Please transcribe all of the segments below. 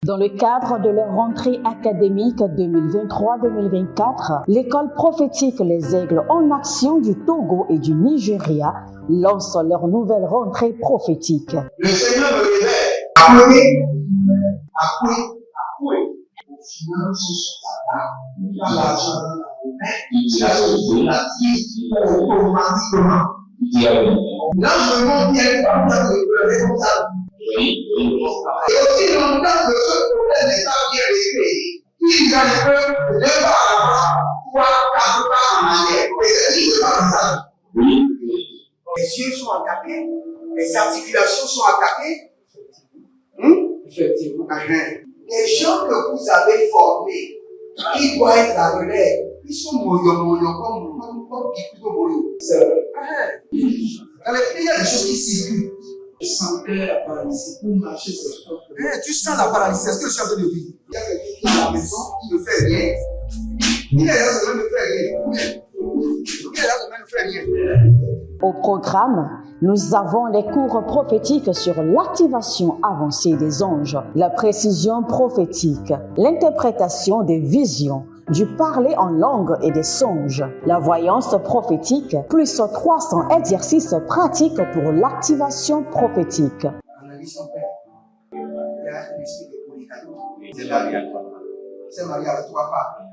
Dans le cadre de leur rentrée académique 2023-2024, l'école prophétique Les Aigles en Action du Togo et du Nigeria lance leur nouvelle rentrée prophétique. Le Seigneur me révèle. Appuyez. Vos finances sont à table. L'argent dans la vie automatiquement. L'enseignement vient par de responsable. Et aussi longtemps que ce problème n'est pas bien réglé, il y a un peu de pas pouvoir quatre pas en arrière. Et c'est ce qui se passe. Les yeux sont attaqués, les articulations sont attaquées. Effectivement. Les gens que vous avez formés, qui doivent être la relève, ils sont moyo comme plutôt moyo. C'est vrai. Il y a des choses qui circulent. Je sentais la paralysie pour marcher sur ce corps. Tu sens la paralysie, c'est ce que je suis en train de dire. Il y a quelqu'un qui est à la maison, il ne fait rien. Il est là, il ne fait rien. Il est là, il ne fait rien. Au programme, nous avons les cours prophétiques sur l'activation avancée des anges, la précision prophétique, l'interprétation des visions, du parler en langue et des songes, la voyance prophétique, plus 300 exercices pratiques pour l'activation prophétique. Analyse ton père. Il y a un esprit de polygamie. C'est marié à trois femmes. C'est marié à trois femmes.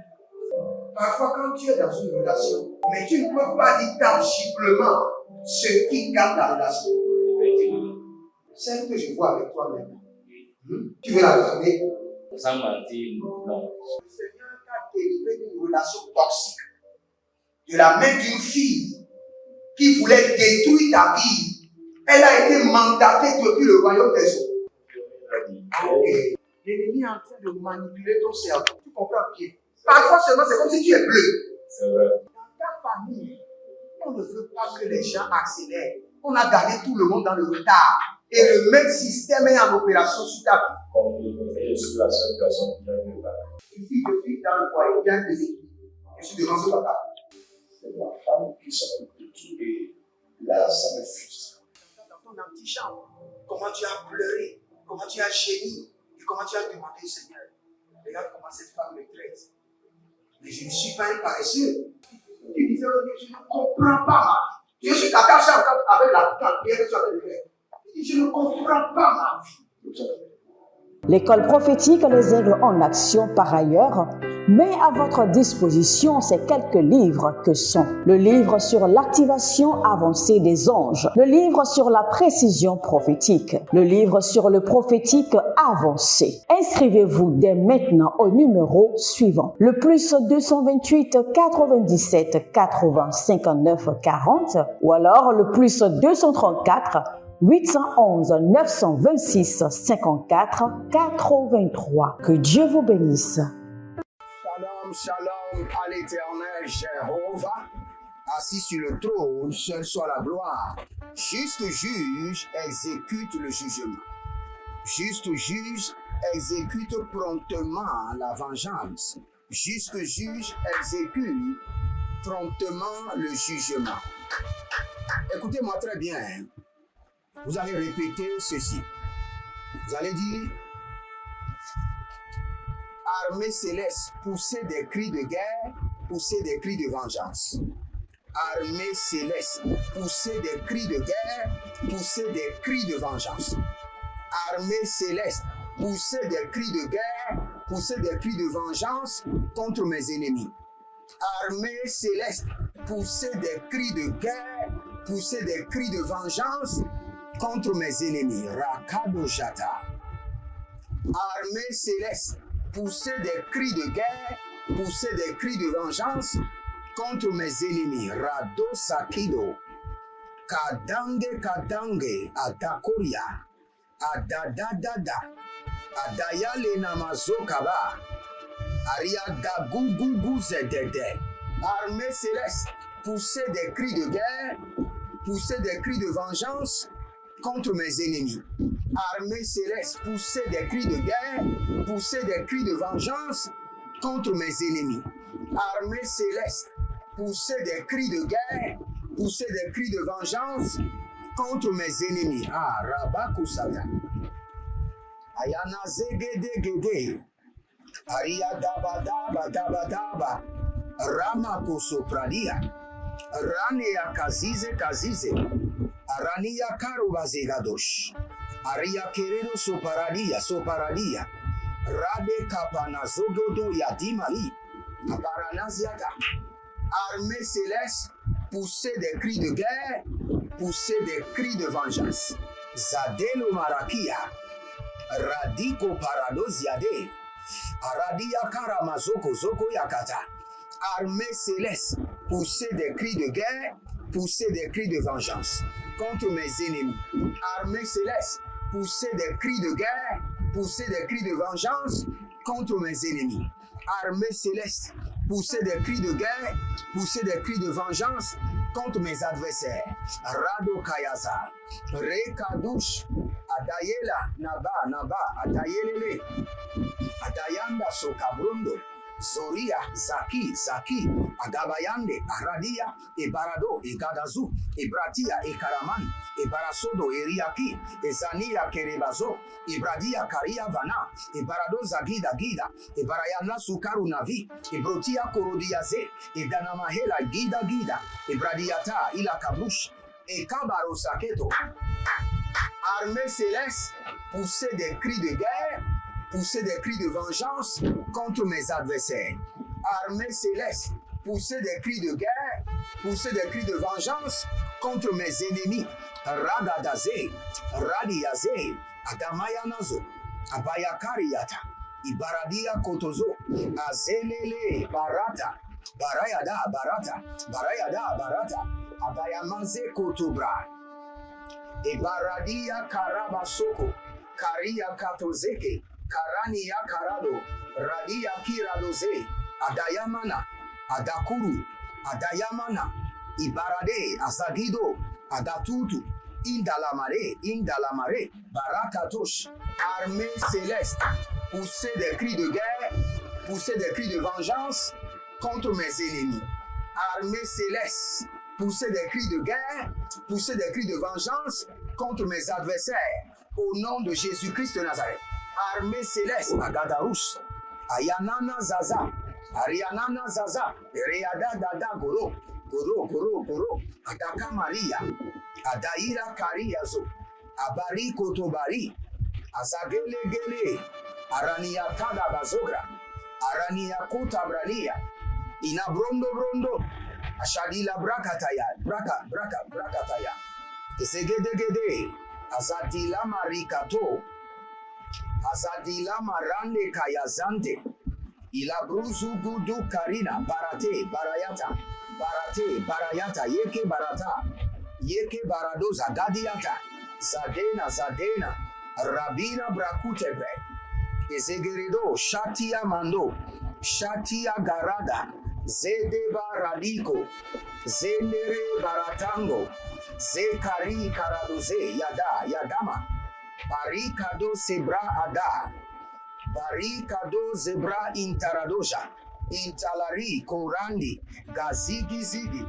Parfois, quand tu es dans une relation, mais tu ne peux pas dire tangiblement ce qui garde la relation. Celle que je vois avec toi-même. Tu veux la garder? Sans mentir, non. Le Seigneur t'a délivré d'une relation toxique. De la main d'une fille qui voulait détruire ta vie. Elle a été mandatée depuis le royaume des eaux. Et l'ennemi est en train de manipuler ton cerveau. Tu comprends bien? Parfois seulement, c'est comme si tu es bleu. C'est vrai. Dans ta famille, on ne veut pas que les gens accélèrent. On a gardé tout le monde dans le retard. Et le même système est en opération sur ta vie. Je suis la seule personne qui a eu le bac. Une fille de fille dans le foyer, bien déséquilibrée. Je suis devant ce papa. C'est ma femme qui s'occupe de tout et là, ça me frustre. Dans ton antichambre, comment tu as pleuré, comment tu as gémi et comment tu as demandé au Seigneur. Regarde comment cette femme me traite. Mais je ne suis pas un paresseux. Tu disais, je ne comprends pas ma vie. Je suis attaché encore avec la prière que tu as fait de faire. Je ne comprends pas ma vie. L'école prophétique Les Aigles en Action, par ailleurs, met à votre disposition ces quelques livres que sont le livre sur l'activation avancée des anges, le livre sur la précision prophétique, le livre sur le prophétique avancé. Inscrivez-vous dès maintenant au numéro suivant, le plus 228 97 80 59 40 ou alors le plus 234 811 926 54 83. Que Dieu vous bénisse. Shalom, shalom à l'éternel Jéhovah. Assis sur le trône, seul soit la gloire. Juste juge exécute le jugement. Juste juge exécute promptement la vengeance. Juste juge exécute promptement le jugement. Écoutez-moi très bien. Vous allez répéter ceci. Vous allez dire: armée céleste, poussez des cris de guerre, poussez des cris de vengeance. Armée céleste, poussez des cris de guerre, poussez des cris de vengeance. Armée céleste, poussez des cris de guerre, poussez des cris de vengeance contre mes ennemis. Armée céleste, poussez des cris de guerre, poussez des cris de vengeance contre mes ennemis. Rakado Jata. Armée céleste, poussez des cris de guerre, poussez des cris de vengeance contre mes ennemis. Rado Sakido. Kadange Kadange Adakoria. Adadadada. Adayale Namazokaba. Ariada Gugugu Zedede. Armée céleste, poussez des cris de guerre, poussez des cris de vengeance contre mes ennemis. Armée céleste, poussez des cris de guerre, poussez des cris de vengeance contre mes ennemis. Armée céleste, poussez des cris de guerre, poussez des cris de vengeance contre mes ennemis. Ah, Rabakusaya. Ayana zegedegede. Aria daba daba daba daba. Rama kosopradia. Rania kazize kazize. Arania karuba zegadosh. Aria kerero soparadia soparadia. Rade kapana zogodo yadimali. Aparanaziata. Armée céleste, poussez des cris de guerre, poussez des cris de vengeance. Zadelo marakia. Radiko parados yade. Aradia karamazoko zoko yakata. Armée céleste, poussez des cris de guerre, poussez des cris de vengeance contre mes ennemis. Armée céleste, poussez des cris de guerre, poussez des cris de vengeance contre mes ennemis. Armée céleste, poussez des cris de guerre, poussez des cris de vengeance contre mes adversaires. Rado Kayaza, Rekadush, Adayela, Naba, Adayelele, Adayanda Sokabrundo, Zoria, Zaki, Agabayande, Aradia, Ebarado, Egadazu, Ebratia, Ekaraman, Ebarasodo, Eriaki, Ezania, Kerebazo, Ebradia, Karia, Vana, Ebarado, Zagida, Gida, Ebarayana, Sukaru, Navi, Ebrotia, Korodiaze, Edanamahela, Gida, Ebradiata, Ilakabush, Ekabaro Saketo. Armée céleste, poussez des cris de guerre, poussez des cris de vengeance contre mes adversaires. Armée céleste, poussez des cris de guerre, poussez des cris de vengeance contre mes ennemis. Ragadaze, Radiaze, Adamayanazo, Abayakariata, Ibaradia Kotozo, Azelele, Barata, Barayada, Abayamaze Kotobra, Ebaradia Karabasoko, Karia Katozeke, Karania Karado, Radia Kiradoze, Adayamana, Adakuru, Adayamana, Ibarade, Azagido, Adatutu, Indalamare, Barakatosh, armée céleste, poussez des cris de guerre, poussez des cris de vengeance contre mes ennemis. Armée céleste, poussez des cris de guerre, poussez des cris de vengeance contre mes adversaires. Au nom de Jésus-Christ de Nazareth. Armée céleste, Agadarouche, Ayanana Zaza, Arianana Zaza, Reada Dada Goro, Adaka Maria, Adaira Kariazo, Abari Kotobari, Azagele Gele, Arania Tada Bazogra, Arania Kota Brania, Inabrondo, Ashadila Brakataya, Segedegede, Azadila Marikato, Azadila Marande Kayazante, Ilabruzu Gudu Karina, Barayata, Yeke Baradoza, Dadiata, Zadena, Rabina Brakutebe, Ezegerido, Shatia Mando, Shatia Garada, Zedeba Radiko, Zenere Baratango, Zekari Karadoze, Yadama, Barikado Sebra Ada, Barikado Zebra Intaradoja, Intalari Korandi, Gazigi,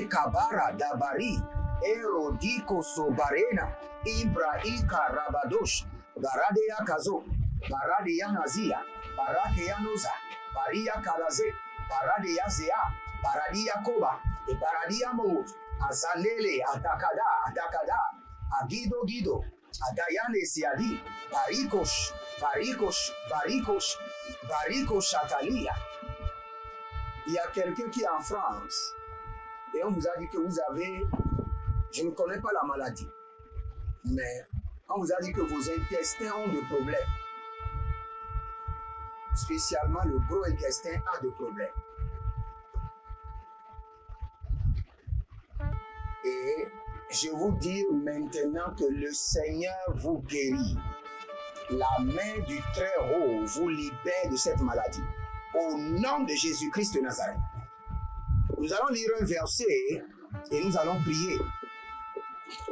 Ekabara Dabari, Erodiko Sobarena, Ibrahika Rabadosh, Baradea Kazo, Baradea Nazia, Barakea Noza, Baria Kalaze, Baradea Zea, Baradia Koba, Baradia Mo, Azanele, Adakada, Agido, Adayane Siadi, Barikosh Chatalia. Il y a quelqu'un qui est en France et on vous a dit que vous avez, je ne connais pas la maladie, mais on vous a dit que vos intestins ont des problèmes. Spécialement le gros intestin a des problèmes. Et je vous dis maintenant que le Seigneur vous guérit. La main du Très-Haut vous libère de cette maladie. Au nom de Jésus-Christ de Nazareth. Nous allons lire un verset et nous allons prier.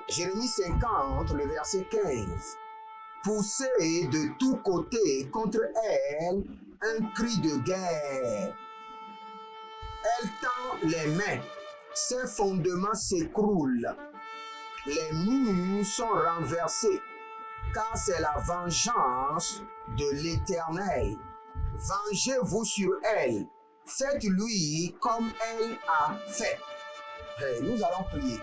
Jérémie 50, le verset 15. Poussez de tous côtés contre elle un cri de guerre. Elle tend les mains. Ses fondements s'écroulent. Les murs sont renversés. car c'est la vengeance de l'Éternel. Vengez-vous sur elle. Faites-lui comme elle a fait. Et nous allons prier.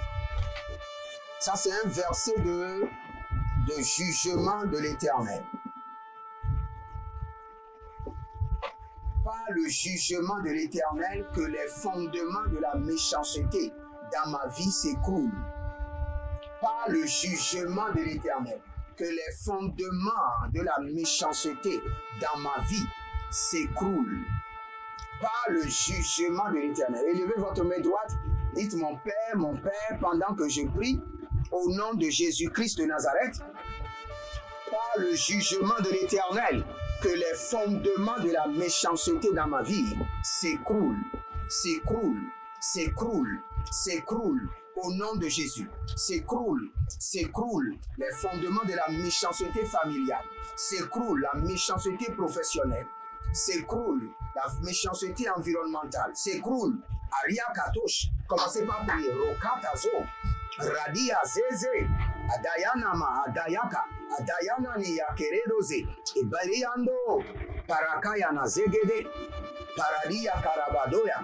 Ça, c'est un verset de jugement de l'Éternel. Par le jugement de l'Éternel que les fondements de la méchanceté dans ma vie s'écroulent. Par le jugement de l'Éternel que les fondements de la méchanceté dans ma vie s'écroulent. Par le jugement de l'Éternel. Élevez votre main droite, dites mon Père, pendant que je prie, au nom de Jésus-Christ de Nazareth, par le jugement de l'Éternel, que les fondements de la méchanceté dans ma vie s'écroulent, s'écroulent, s'écroulent, s'écroulent, au nom de Jésus, s'écroulent, s'écroulent les fondements de la méchanceté familiale, s'écroule la méchanceté professionnelle, s'écroule la méchanceté environnementale, s'écroule. Aria Katosh, commencez par prier. Rokatazo, Radia Zeze, Adayanama, Adayaka, Adayana Niyakeredoze, Ibariando, Parakayana Zegede, Paradia Karabadoya,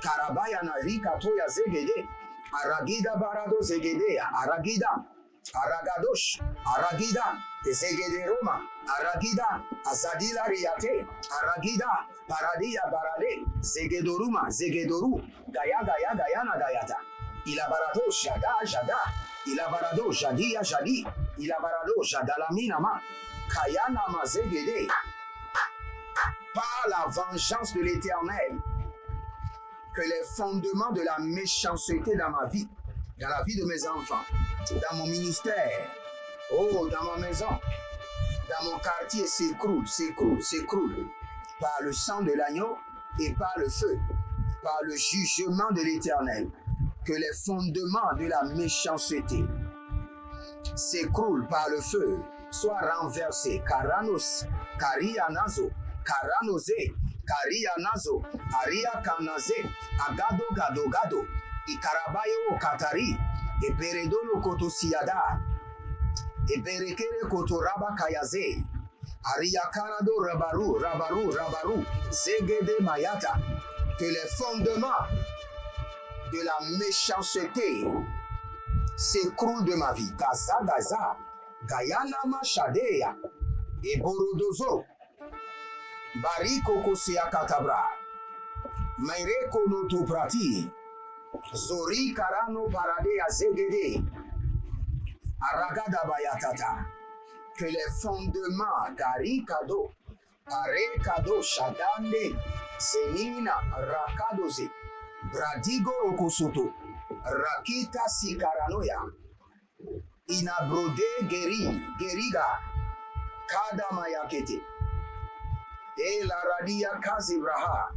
Karabayana Rikatoya Zegede, Aragida Barado Zegedea, Aragida, Aragadosh, Aragida, Zegede Roma, Aragida, Azadila Riate, Aragida, Paradia Barade, Zegedoruma, Zegedoru, Gayana Gayata, Ilabarado Jada, Ilabarado Jadia Jadi, Ilabarado Jadalaminama, Kayanama Zegede, par la vengeance de l'Éternel, que les fondements de la méchanceté dans ma vie, dans la vie de mes enfants, dans mon ministère, dans ma maison, dans mon quartier s'écroule, par le sang de l'agneau et par le feu, par le jugement de l'Éternel, que les fondements de la méchanceté s'écroulent par le feu, soient renversés. Karanos, Karianazo, Karanose, Karianazo, Aria Kanaze, Agado Gado Gado, Ikarabayo Katari, Eperedolo Kotosiada, Eperekere Kotoraba Kayaze, Aria Kanado Rabaru, Zegede Mayata, que les fondements de la méchanceté s'écroulent de ma vie. Gaza, Gayanama Shadeya, Eborodozo, Bariko Kosea Katabra, Maireko Notoprati, Zori Karano Paradea Zegede, Aragada Bayatata, que les fondements d'Arikado, Arekado Shadande, Senina Rakadoze, Bradigo Okosoto, Rakita Sikaranoya, Inabrode Geriga, Kadamayakete, E la Radia Kazibraha,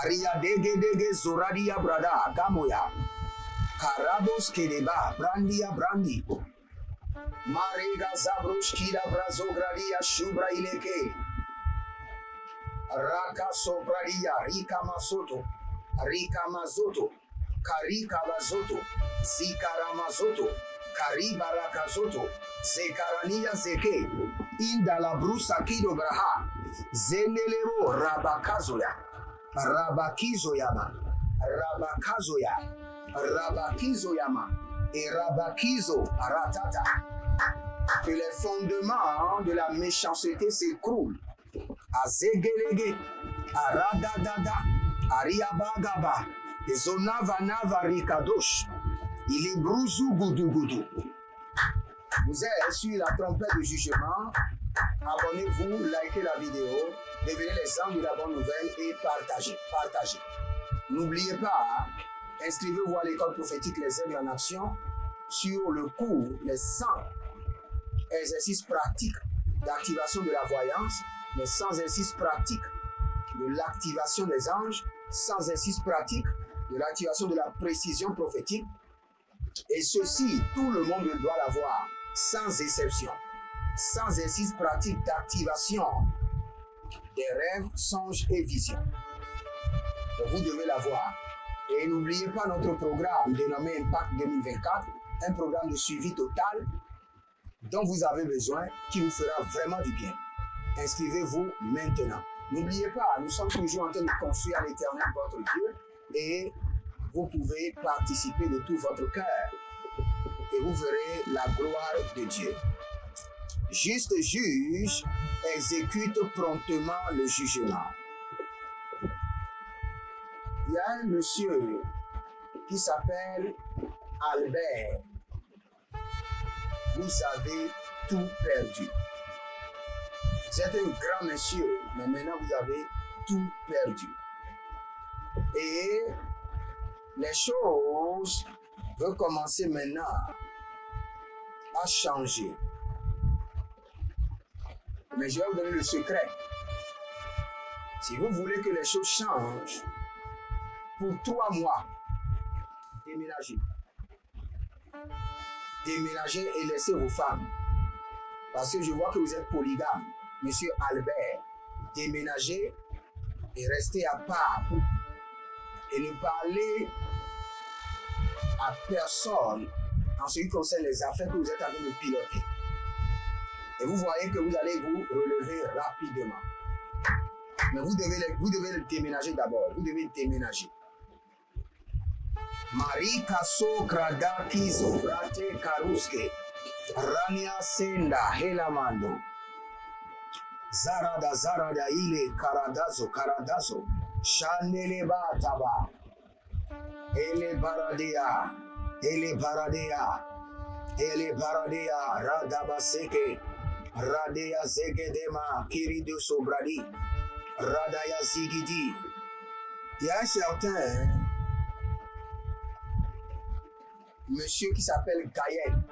Aria Dege Zoradia Brada, Gamoya, Karabos Kedeba, Brandia Brandi, Marega Zabrush Kila Brazogradia Shubra Ileke, Raka Sopradia, Rika Mazoto, Karika Bazoto, Zikara Mazoto, Kariba Rakazoto, Zekarania Zeke, Inda la Brusa Kido Braha, Zenelero Rabakazoya, Rabakizoyama, et Rabakizo Ratata, que les fondements de la méchanceté s'écroulent. Azegelege, Aradadada, Ariabagaba, Zonava Rikadosh, il est Brouzou Goudou. Vous êtes sur la trompette de jugement. Abonnez-vous, likez la vidéo, devenez les hommes de la bonne nouvelle et partagez. N'oubliez pas, inscrivez-vous à l'école prophétique Les Aigles en Action sur le cours les 100 exercices pratiques d'activation de la voyance, les 100 exercices pratiques de l'activation des anges, 100 exercices pratiques de l'activation de la précision prophétique. Et ceci, tout le monde doit l'avoir, sans exception. 100 exercices pratiques d'activation des rêves, songes et visions. Donc vous devez l'avoir. Et n'oubliez pas notre programme dénommé Impact 2024, un programme de suivi total dont vous avez besoin, qui vous fera vraiment du bien. Inscrivez-vous maintenant. N'oubliez pas, nous sommes toujours en train de construire à l'Éternel votre Dieu et vous pouvez participer de tout votre cœur et vous verrez la gloire de Dieu. Juste juge exécute promptement le jugement. Il y a un monsieur qui s'appelle Albert. Vous avez tout perdu. Vous êtes un grand monsieur, mais maintenant vous avez tout perdu. Et les choses vont commencer maintenant à changer. Mais je vais vous donner le secret. Si vous voulez que les choses changent, pour 3 mois, déménagez. Déménagez et laissez vos femmes. Parce que je vois que vous êtes polygame. Monsieur Albert, déménagez et restez à part. Et ne parlez à personne en ce qui concerne les affaires que vous êtes en train de piloter. Et vous voyez que vous allez vous relever rapidement. Mais vous devez le déménager d'abord. Vous devez déménager. Marie Kaso Kradaki Zobrate Karuske Rania Senda Helamando Zarada Ile Karadazo Shanele Bataba Ele Baradea Radabaseke Radea Zegedema Kiridu Sobradi Radaya Zigidi. Il y a un certain monsieur qui s'appelle Gaël.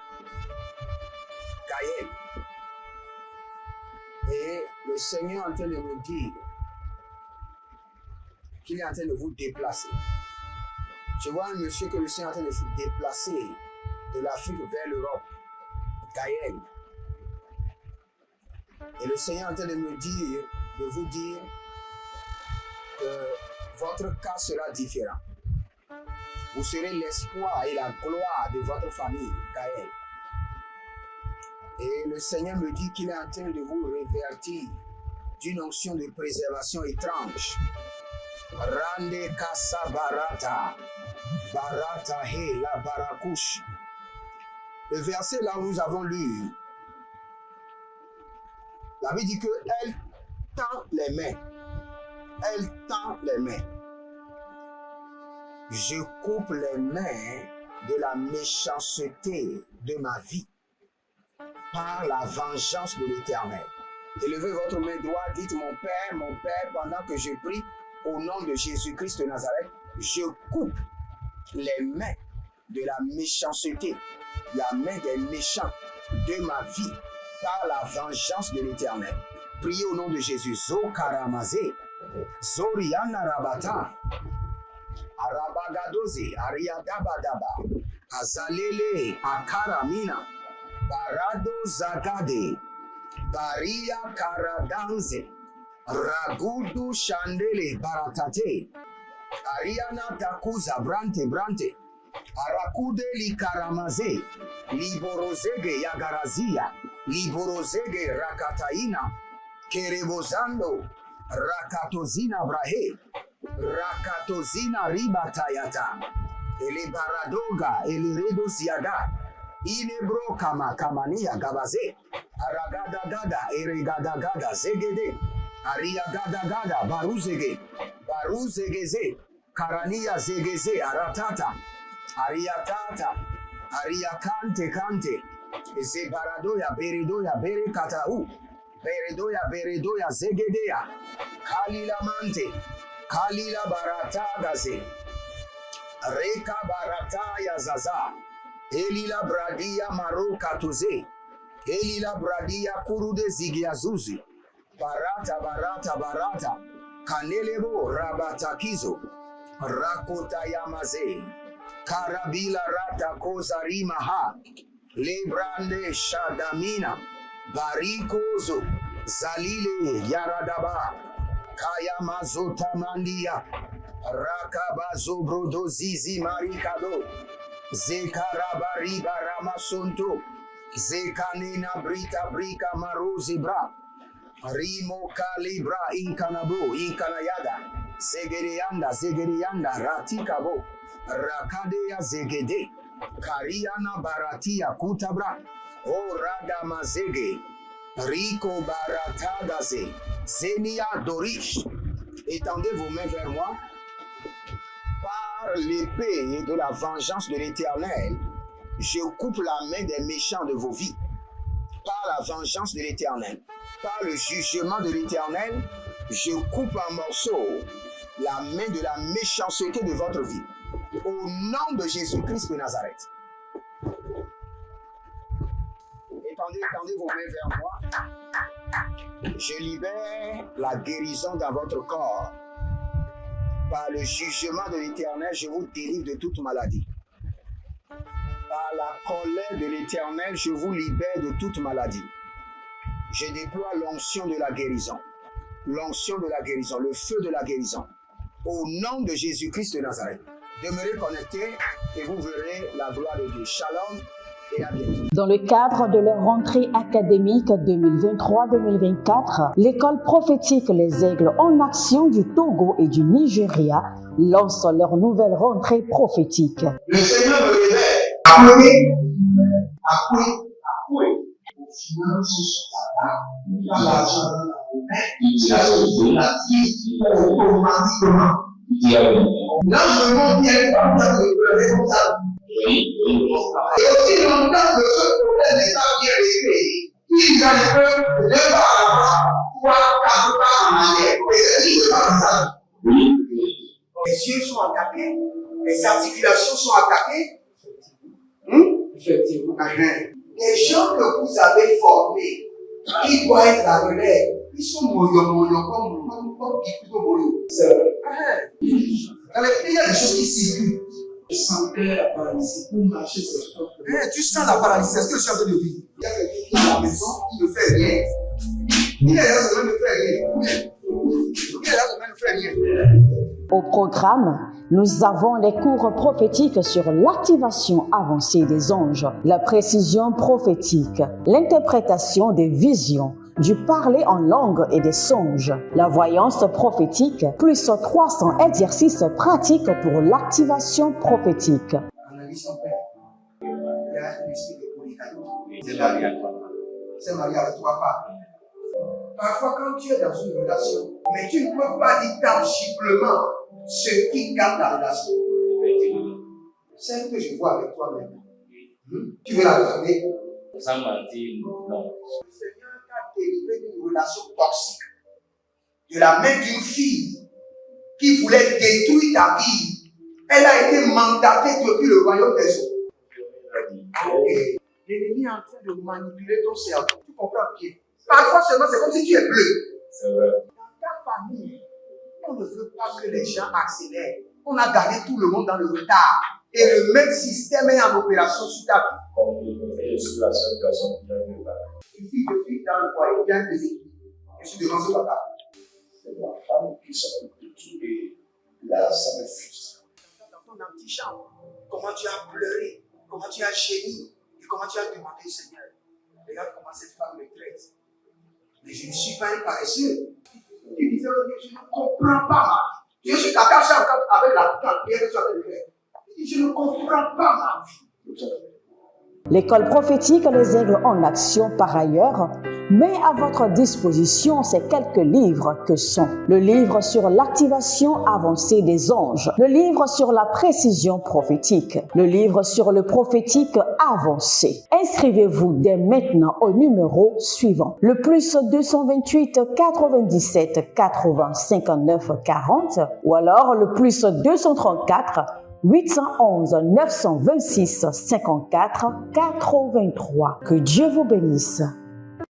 Et le Seigneur est en train de me dire qu'il est en train de vous déplacer. Je vois un monsieur que le Seigneur est en train de vous déplacer de l'Afrique vers l'Europe. Gaël. Et le Seigneur est en train de me dire, de vous dire que votre cas sera différent. Vous serez l'espoir et la gloire de votre famille, Gaël. Et le Seigneur me dit qu'il est en train de vous revertir d'une onction de préservation étrange. Rande Kasa Barata, Barata He la Barakouche. Le verset là où nous avons lu, la Bible dit qu'elle tend les mains. Elle tend les mains. Je coupe les mains de la méchanceté de ma vie par la vengeance de l'Éternel. Élevez votre main droite, dites mon Père, pendant que je prie au nom de Jésus-Christ de Nazareth, je coupe les mains de la méchanceté, la main des méchants de ma vie par la vengeance de l'Éternel. Priez au nom de Jésus. Zo Karamazé, Zoriana Rabata, Arabagadoze, Ariadabadaba, Azalele, Akaramina, Barado Zagade, Baria Karadanze, Ragudu Shandele Baratate, Ariana Takuza Brante, Arakude Likaramaze, Liborozege Yagarazia, Liborozege Rakataina, Kerebozando, Rakatozina Brahe, Rakatozina Ribatayata, Ele Baradoga, Ele Redosiaga, Inebro Kamania Gabaze, Aragada Gada, Eregada Gada, Zegede, Ariagada Gada, Baruzegeze, Karania Zegeze, Aratata, Ariatata, Ariakante, Zebaradoya, Berekatau, Beredoya, Zegedea, Kalila Baratagaze, Reka Barataya Zaza, Elila Bradia Marokatuze, Elila Bradia Kurude Zigiazuzi, Barata, Kanelebo Rabatakizo, Rakota Yamaze, Karabila Rata Kozarimaha, Lebrande Shadamina, Barikozo, Zalile Yaradaba, Kayamazota Mandia, Rakabazo Brodo Zizi Marikado, Zekarabariba Ramasonto, Zekanina brita brika maro zebra. Rimo kalibra inkanabo inkanayada. Zegerianda ratikabo. Rakadeya zegede. Kariana baratia kutabra. Orada mazege. Rico baratagaze. Zenia dorish. Étendez vos mains vers moi. Par l'épée de la vengeance de l'Éternel, je coupe la main des méchants de vos vies. Par la vengeance de l'Éternel, par le jugement de l'Éternel, je coupe en morceaux la main de la méchanceté de votre vie. Au nom de Jésus-Christ de Nazareth. Étendez vos mains vers moi. Je libère la guérison dans votre corps. Par le jugement de l'Éternel, je vous délivre de toute maladie. Par la colère de l'Éternel, je vous libère de toute maladie. Je déploie l'onction de la guérison. L'onction de la guérison, le feu de la guérison. Au nom de Jésus-Christ de Nazareth. Demeurez connectés et vous verrez la gloire de Dieu. Shalom et à bientôt. Dans le cadre de leur rentrée académique 2023-2024, l'école prophétique Les Aigles en Action du Togo et du Nigeria lance leur nouvelle rentrée prophétique. Le Seigneur me révèle. Appuyez. Vos finances sont à dans l'argent dans la vie automatiquement. Là, je me montre bien comme ça de pleurer comme ça. Et aussi longtemps que ce problème n'est pas bien réglé, il y a le peuple de deux pas à l'avant, trois, quatre pas en arrière. Et c'est dit que comme ça. Les yeux sont attaqués, les articulations sont attaquées. Effectivement. Les gens que vous avez formés, qui doivent être la relève, ils sont moyo comme plutôt moyo. C'est vrai. Dans les pays, il y a des choses qui circulent. Je sentais la paralysie pour marcher sur le corps. Tu sens la paralysie, c'est ce que je suis en train de dire. Il y a quelqu'un qui est à la maison, il ne fait rien. Il est là, ça ne fait rien. Il est là, ça ne fait rien. Au programme, nous avons les cours prophétiques sur l'activation avancée des anges, la précision prophétique, l'interprétation des visions, du parler en langue et des songes, la voyance prophétique, plus 300 exercices pratiques pour l'activation prophétique. Analyse ton père. Il y a un esprit de polygamie. C'est marié à trois femmes. C'est marié à trois femmes. Parfois, quand tu es dans une relation, mais tu ne peux pas dire tangiblement ce qui garde la relation. Celle que je vois avec toi-même. Tu veux la garder? Sans mentir, non. Le Seigneur t'a délivré d'une relation toxique. De la main d'une fille qui voulait détruire ta vie. Elle a été mandatée depuis le royaume des eaux. Okay. L'ennemi est en train de manipuler ton cerveau. Tu comprends bien? Parfois seulement, c'est comme si tu es bleu. C'est vrai. Dans ta famille, on ne veut pas que les gens accélèrent. On a gardé tout le monde dans le retard. Et le même système est en opération sur ta vie. Je suis la seule personne qui a eu le bac. Une fille de fille dans le foyer, bien déséquilibrée. Je suis devant ce papa. C'est ma femme qui s'occupe de tout et là, ça me frustre. Dans ton antichambre, comment tu as pleuré, comment tu as gémi et comment tu as demandé au Seigneur. Regarde comment cette femme me traite. Mais je ne suis pas un paresseux. Tu disais, je ne comprends pas ma vie. Je suis caché encore avec la prière que tu as fait de faire. Je ne comprends pas ma vie. L'école prophétique Les Aigles en Action, par ailleurs, met à votre disposition ces quelques livres que sont le livre sur l'activation avancée des anges, le livre sur la précision prophétique, le livre sur le prophétique avancé. Inscrivez-vous dès maintenant au numéro suivant, le plus 228 97 80 59 40 ou alors le plus 234 811 926 54 83. Que Dieu vous bénisse.